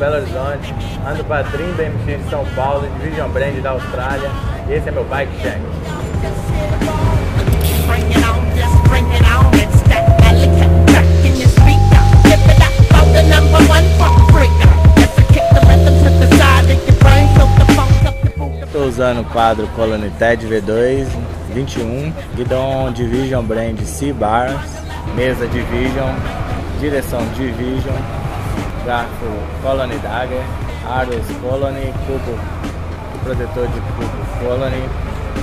Belo Horizonte, ando para Dream BMX de São Paulo, Division Brand da Austrália, e esse é meu Bike Check. Estou usando o quadro Colony TED V2 21, guidão Division Brand C-Bars, mesa Division, direção Division, garfo Colony Dagger, aros Colony, cubo protetor de cubo Colony,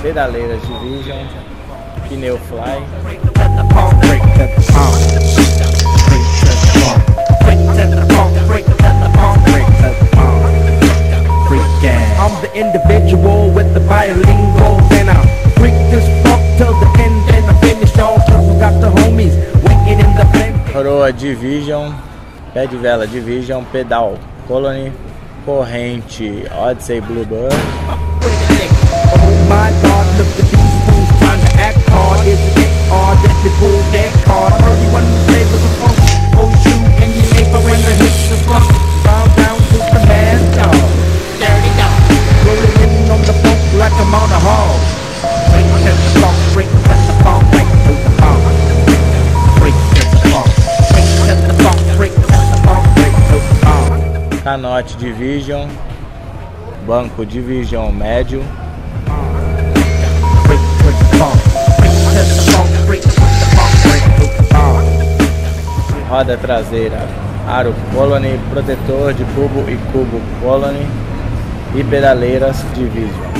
pedaleiras Division, pneu Fly. I'm the individual with the bilingual, and I freak this fuck till the end, and I finish all cause I got the homies waiting in the pen. Coroa Division, pé de vela Division, pedal Colony, corrente Odyssey Bluebird. Oh my god, look at these fools trying to act hard. Isn't it hard that they pull their card? Everyone who plays with the funk, oh shoot, and you ain't but when the hits the funk. Bow down to the man dog. Dirty dog. Rolling in on the funk like I'm on a hog. Break to the funk, break to the funk, break to the funk. Break to the funk, break to the funk, break to the funk, break to the funk. Canote Division, banco Division médio. Roda traseira aro Colony, protetor de cubo e cubo Colony e pedaleiras Division.